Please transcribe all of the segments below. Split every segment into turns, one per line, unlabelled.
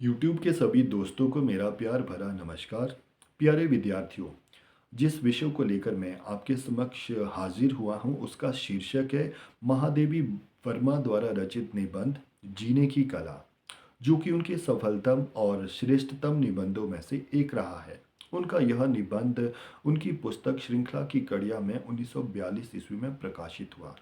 YouTube के सभी दोस्तों को मेरा प्यार भरा नमस्कार। प्यारे विद्यार्थियों, जिस विषय को लेकर मैं आपके समक्ष हाजिर हुआ हूँ उसका शीर्षक है महादेवी वर्मा द्वारा रचित निबंध जीने की कला, जो कि उनके सफलतम और श्रेष्ठतम निबंधों में से एक रहा है। उनका यह निबंध उनकी पुस्तक श्रृंखला की कड़िया में 1942 ईस्वी में प्रकाशित हुआ।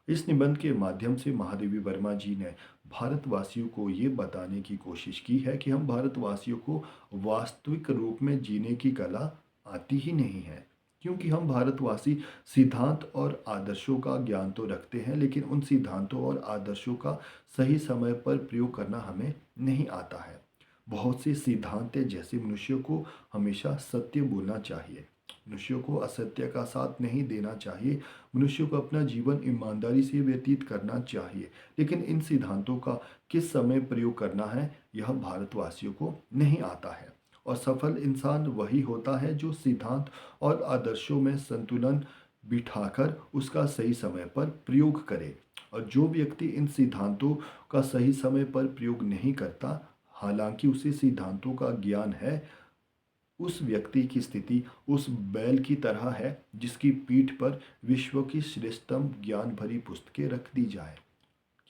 इस निबंध के माध्यम से महादेवी वर्मा जी ने भारतवासियों को ये बताने की कोशिश की है कि हम भारतवासियों को वास्तविक रूप में जीने की कला आती ही नहीं है, क्योंकि हम भारतवासी सिद्धांत और आदर्शों का ज्ञान तो रखते हैं, लेकिन उन सिद्धांतों और आदर्शों का सही समय पर प्रयोग करना हमें नहीं आता है। बहुत से सिद्धांत हैं, जैसे मनुष्य को हमेशा सत्य बोलना चाहिए, मनुष्यों को असत्य का साथ नहीं देना चाहिए, मनुष्य को अपना जीवन ईमानदारी से व्यतीत करना चाहिए। लेकिन इन सिद्धांतों का किस समय प्रयोग करना है, यह भारतवासियों को नहीं आता है। और सफल इंसान वही होता है जो सिद्धांत और आदर्शों में संतुलन बिठाकर उसका सही समय पर प्रयोग करे। और जो व्यक्ति इन सिद्धांतों का सही समय पर प्रयोग नहीं करता, हालांकि उसे सिद्धांतों का ज्ञान है, उस व्यक्ति की स्थिति उस बैल की तरह है जिसकी पीठ पर विश्व की श्रेष्ठतम ज्ञान भरी पुस्तकें रख दी जाए,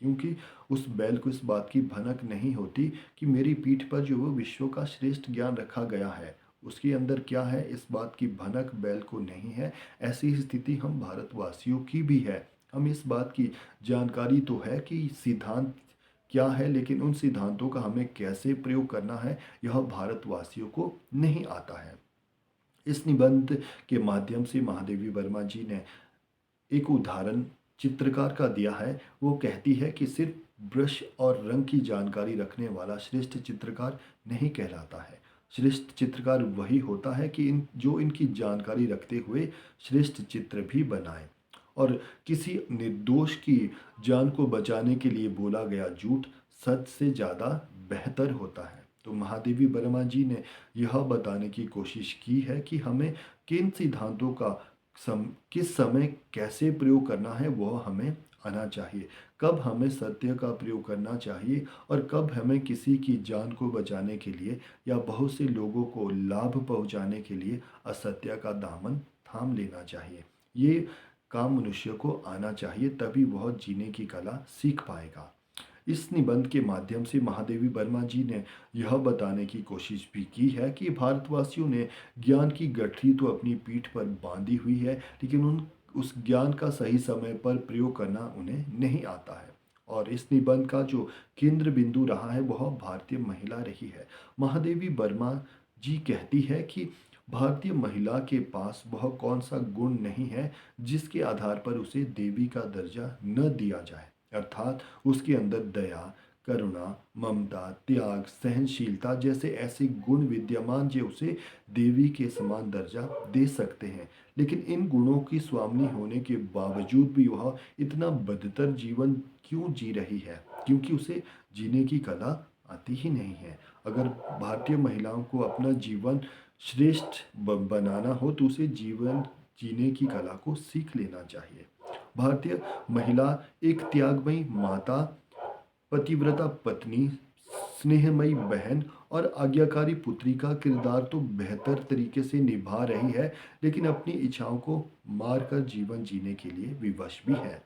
क्योंकि उस बैल को इस बात की भनक नहीं होती कि मेरी पीठ पर जो वो विश्व का श्रेष्ठ ज्ञान रखा गया है, उसके अंदर क्या है, इस बात की भनक बैल को नहीं है। ऐसी ही स्थिति हम भारतवासियों की भी है। हम इस बात की जानकारी तो है कि सिद्धांत क्या है, लेकिन उन सिद्धांतों का हमें कैसे प्रयोग करना है, यह भारतवासियों को नहीं आता है। इस निबंध के माध्यम से महादेवी वर्मा जी ने एक उदाहरण चित्रकार का दिया है। वो कहती है कि सिर्फ ब्रश और रंग की जानकारी रखने वाला श्रेष्ठ चित्रकार नहीं कहलाता है। श्रेष्ठ चित्रकार वही होता है कि जो इनकी जानकारी रखते हुए श्रेष्ठ चित्र भी बनाए। और किसी निर्दोष की जान को बचाने के लिए बोला गया झूठ सच से ज़्यादा बेहतर होता है। तो महादेवी वर्मा जी ने यह बताने की कोशिश की है कि हमें किन सिद्धांतों का किस समय कैसे प्रयोग करना है, वह हमें आना चाहिए। कब हमें सत्य का प्रयोग करना चाहिए और कब हमें किसी की जान को बचाने के लिए या बहुत से लोगों को लाभ पहुंचाने के लिए असत्य का दामन थाम लेना चाहिए। ये काम मनुष्य को आना चाहिए, तभी वह जीने की कला सीख पाएगा। इस निबंध के माध्यम से महादेवी वर्मा जी ने यह बताने की कोशिश भी की है कि भारतवासियों ने ज्ञान की गठरी तो अपनी पीठ पर बांधी हुई है, लेकिन उन उस ज्ञान का सही समय पर प्रयोग करना उन्हें नहीं आता है। और इस निबंध का जो केंद्र बिंदु रहा है वह भारतीय महिला रही है। महादेवी वर्मा जी कहती है कि भारतीय महिला के पास वह कौन सा गुण नहीं है जिसके आधार पर उसे देवी का दर्जा न दिया जाए, अर्थात उसके अंदर दया, करुणा, ममता, त्याग, सहनशीलता जैसे ऐसे गुण विद्यमान जो उसे देवी के समान दर्जा दे सकते हैं। लेकिन इन गुणों की स्वामिनी होने के बावजूद भी वह इतना बदतर जीवन क्यों जी रही है? क्योंकि उसे जीने की कला आती ही नहीं है। अगर भारतीय महिलाओं को अपना जीवन श्रेष्ठ बनाना हो तो उसे जीवन जीने की कला को सीख लेना चाहिए। भारतीय महिला एक त्यागमयी माता, पतिव्रता पत्नी, स्नेहमयी बहन और आज्ञाकारी पुत्री का किरदार तो बेहतर तरीके से निभा रही है, लेकिन अपनी इच्छाओं को मारकर जीवन जीने के लिए विवश भी है।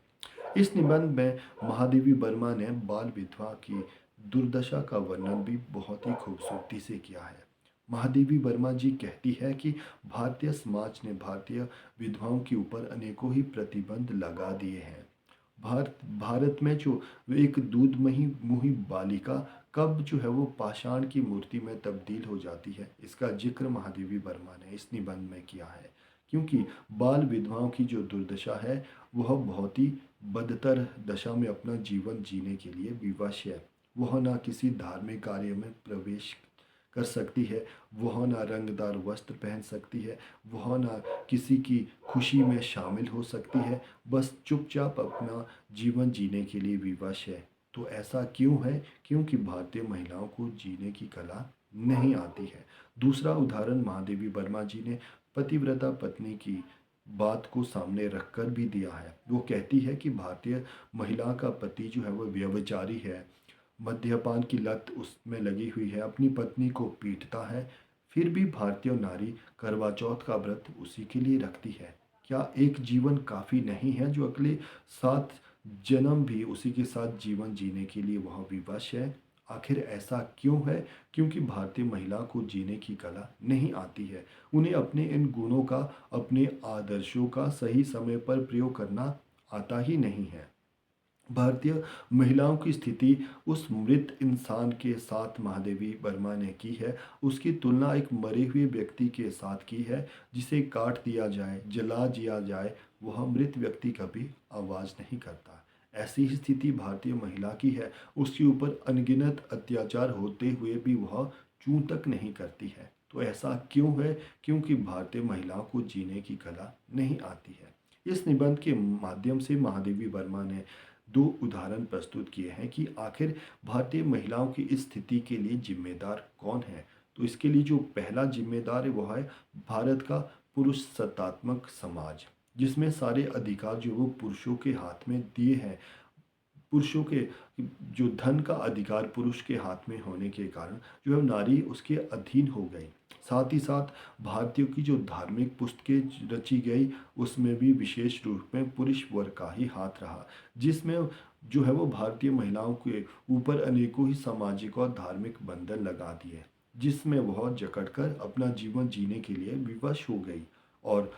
इस निबंध में महादेवी वर्मा ने बाल विधवा की दुर्दशा का वर्णन भी बहुत ही खूबसूरती से किया है। महादेवी वर्मा जी कहती है कि भारतीय समाज ने भारतीय विधवाओं के ऊपर अनेकों ही प्रतिबंध लगा दिए हैं। भारत में जो एक दूधमही मुही बालिका कब जो है वो पाषाण की मूर्ति में तब्दील हो जाती है, इसका जिक्र महादेवी वर्मा ने इस निबंध में किया है। क्योंकि बाल विधवाओं की जो दुर्दशा है वह बहुत ही बदतर दशा में अपना जीवन जीने के लिए विवश है। वह ना किसी धार्मिक कार्य में प्रवेश कर सकती है, वह ना रंगदार वस्त्र पहन सकती है, वह ना किसी की खुशी में शामिल हो सकती है, बस चुपचाप अपना जीवन जीने के लिए विवश है। तो ऐसा क्यों है? क्योंकि भारतीय महिलाओं को जीने की कला नहीं आती है। दूसरा उदाहरण महादेवी वर्मा जी ने पतिव्रता पत्नी की बात को सामने रखकर भी दिया है। वो कहती है कि भारतीय महिला का पति जो है वो व्यभिचारी है, मद्यपान की लत उसमें लगी हुई है, अपनी पत्नी को पीटता है, फिर भी भारतीय नारी करवा चौथ का व्रत उसी के लिए रखती है। क्या एक जीवन काफ़ी नहीं है जो अगले 7 जन्म भी उसी के साथ जीवन जीने के लिए वह विवश है? आखिर ऐसा क्यों है? क्योंकि भारतीय महिला को जीने की कला नहीं आती है। उन्हें अपने इन गुणों का, अपने आदर्शों का सही समय पर प्रयोग करना आता ही नहीं है। भारतीय महिलाओं की स्थिति उस मृत इंसान के साथ महादेवी वर्मा ने की है। उसकी तुलना एक मरे हुए व्यक्ति के साथ की है, जिसे काट दिया जाए, जला दिया जाए, वह मृत व्यक्ति कभी आवाज़ नहीं करता। ऐसी ही स्थिति भारतीय महिला की है। उसके ऊपर अनगिनत अत्याचार होते हुए भी वह चूं तक नहीं करती है। तो ऐसा क्यों है? क्योंकि भारतीय महिलाओं को जीने की कला नहीं आती है। इस निबंध के माध्यम से महादेवी वर्मा ने 2 उदाहरण प्रस्तुत किए हैं कि आखिर भारतीय महिलाओं की इस स्थिति के लिए जिम्मेदार कौन है। तो इसके लिए जो पहला जिम्मेदार है वह है भारत का पुरुष सत्तात्मक समाज, जिसमें सारे अधिकार जो वो पुरुषों के हाथ में दिए हैं। पुरुषों के जो धन का अधिकार पुरुष के हाथ में होने के कारण जो है नारी उसके अधीन हो गई। साथ ही साथ भारतीयों की जो धार्मिक पुस्तकें रची गई उसमें भी विशेष रूप में पुरुष वर्ग का ही हाथ रहा, जिसमें जो है वो भारतीय महिलाओं के ऊपर अनेकों ही सामाजिक और धार्मिक बंधन लगा दिए, जिसमें वह जकड़कर अपना जीवन जीने के लिए विवश हो गई। और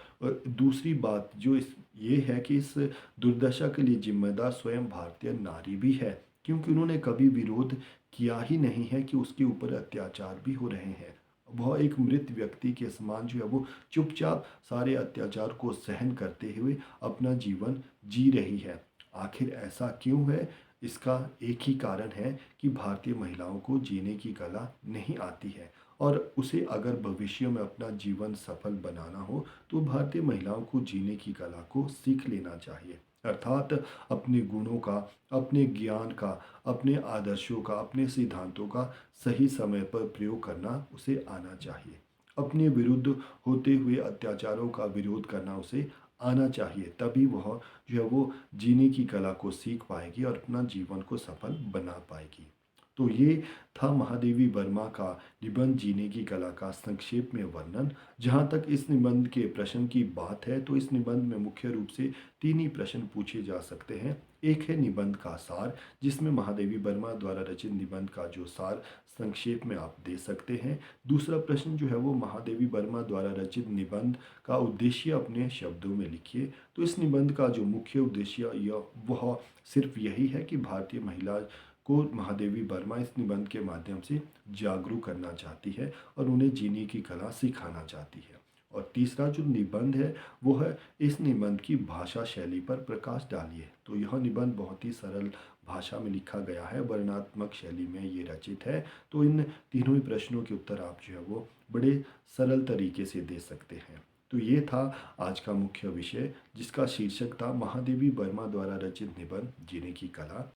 दूसरी बात जो इस ये है कि इस दुर्दशा के लिए जिम्मेदार स्वयं भारतीय नारी भी है, क्योंकि उन्होंने कभी विरोध किया ही नहीं है कि उसके ऊपर अत्याचार भी हो रहे हैं। वह एक मृत व्यक्ति के समान जो है वो चुपचाप सारे अत्याचार को सहन करते हुए अपना जीवन जी रही है। आखिर ऐसा क्यों है? इसका एक ही कारण है कि भारतीय महिलाओं को जीने की कला नहीं आती है, और उसे अगर भविष्य में अपना जीवन सफल बनाना हो तो भारतीय महिलाओं को जीने की कला को सीख लेना चाहिए। अर्थात अपने गुणों का, अपने ज्ञान का, अपने आदर्शों का, अपने सिद्धांतों का सही समय पर प्रयोग करना उसे आना चाहिए। अपने विरुद्ध होते हुए अत्याचारों का विरोध करना उसे आना चाहिए। तभी वह जो है वो जीने की कला को सीख पाएगी और अपना जीवन को सफल बना पाएगी। तो ये था महादेवी वर्मा का निबंध जीने की कला का संक्षेप में वर्णन। जहाँ तक इस निबंध के प्रश्न की बात है तो इस निबंध में मुख्य रूप से 3 ही प्रश्न पूछे जा सकते हैं। एक है निबंध का सार, जिसमें महादेवी वर्मा द्वारा रचित निबंध का जो सार संक्षेप में आप दे सकते हैं। दूसरा प्रश्न जो है वो महादेवी वर्मा द्वारा रचित निबंध का उद्देश्य अपने शब्दों में लिखिए। तो इस निबंध का जो मुख्य उद्देश्य या वह सिर्फ यही है कि भारतीय महिला को महादेवी वर्मा इस निबंध के माध्यम से जागरूक करना चाहती है और उन्हें जीने की कला सिखाना चाहती है। और तीसरा जो निबंध है वो है इस निबंध की भाषा शैली पर प्रकाश डालिए। तो यह निबंध बहुत ही सरल भाषा में लिखा गया है, वर्णनात्मक शैली में ये रचित है। तो इन तीनों ही प्रश्नों के उत्तर आप जो है वो बड़े सरल तरीके से दे सकते हैं। तो ये था आज का मुख्य विषय, जिसका शीर्षक था महादेवी वर्मा द्वारा रचित निबंध जीने की कला।